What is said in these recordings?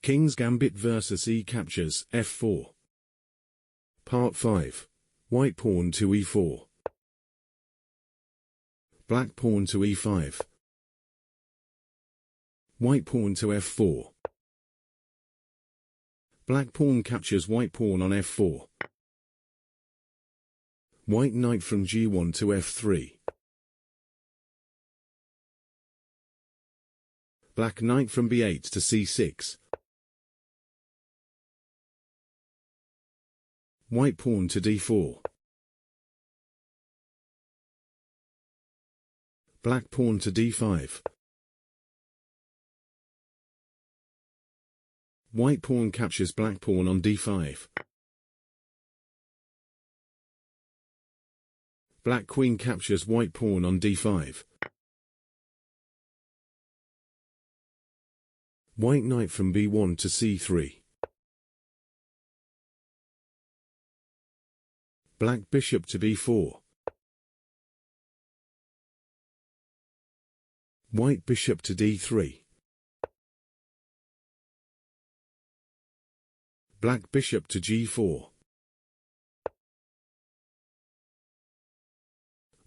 King's Gambit vs E captures f4. Part 5. White pawn to e4. Black pawn to e5. White pawn to f4. Black pawn captures white pawn on f4. White knight from g1 to f3. Black knight from b8 to c6. White pawn to d4. Black pawn to d5. White pawn captures black pawn on d5. Black queen captures white pawn on d5. White knight from b1 to c3. Black bishop to b4. White bishop to d3. Black bishop to g4.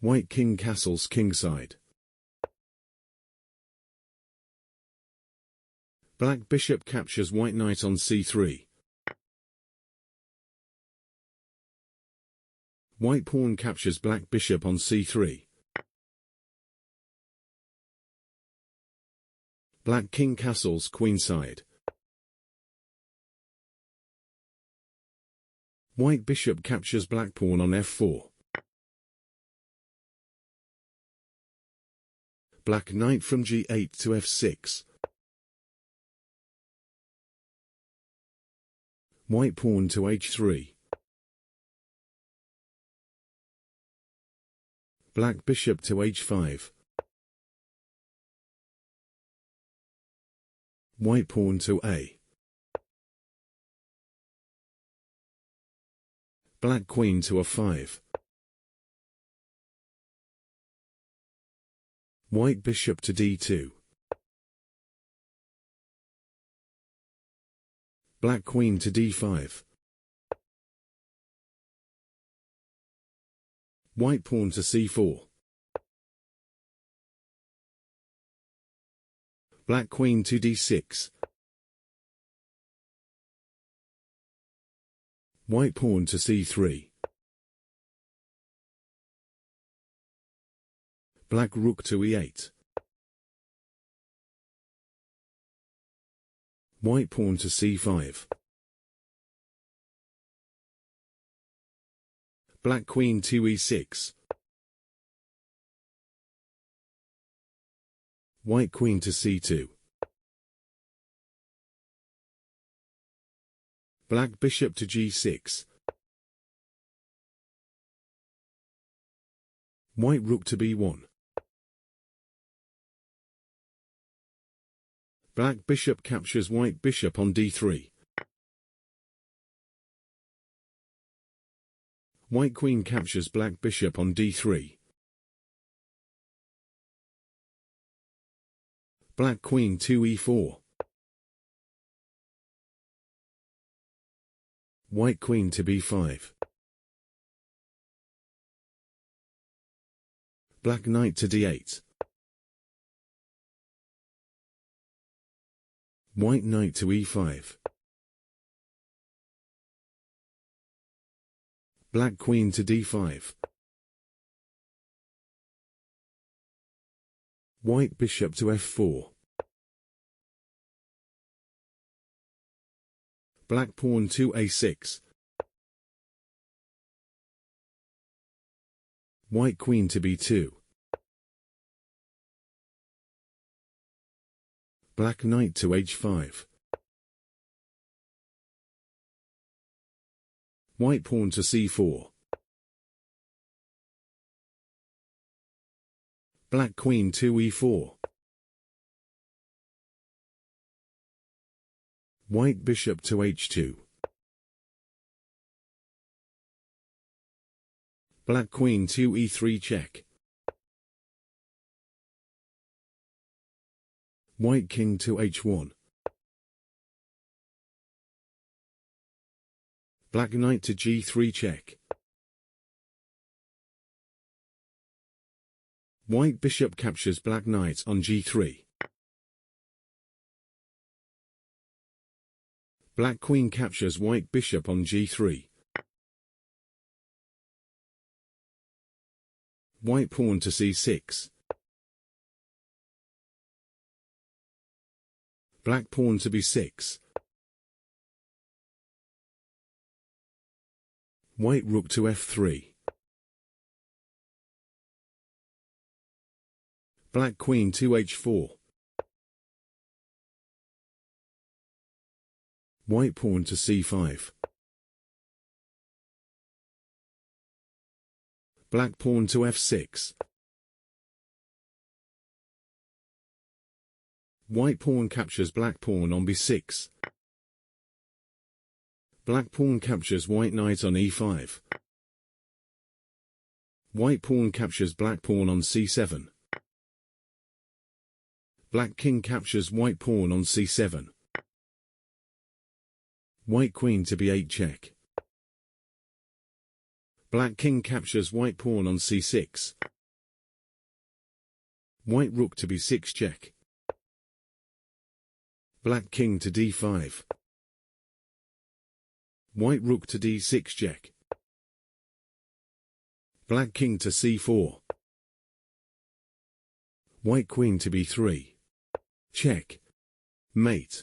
White king castles kingside. Black bishop captures white knight on c3. White pawn captures black bishop on c3. Black king castles queenside. White bishop captures black pawn on f4. Black knight from g8 to f6. White pawn to h3. Black bishop to h5. White pawn to a. Black queen to a5. White bishop to d2. Black queen to d5. White pawn to c4. Black queen to d6. White pawn to c3. Black rook to e8. White pawn to c5. Black queen to e6. White queen to c2. Black bishop to g6. White rook to b1. Black bishop captures white bishop on d3. White queen captures black bishop on d3. Black queen to e4. White queen to b5. Black knight to d8. White knight to e5. Black queen to d5. White bishop to f4. Black pawn to a6. White queen to b2. Black knight to h5. White pawn to c4. Black queen to e4. White bishop to h2. Black queen to e3 check. White king to h1. Black knight to g3 check. White bishop captures black knight on g3. Black queen captures white bishop on g3. White pawn to c6. Black pawn to b6. White rook to f3. Black queen to h4. White pawn to c5. Black pawn to f6. White pawn captures black pawn on b6. Black pawn captures white knight on e5. White pawn captures black pawn on c7. Black king captures white pawn on c7. White queen to b8 check. Black king captures white pawn on c6. White rook to b6 check. Black king to d5. White rook to d6 check. Black king to c4. White queen to b3. Check. Mate.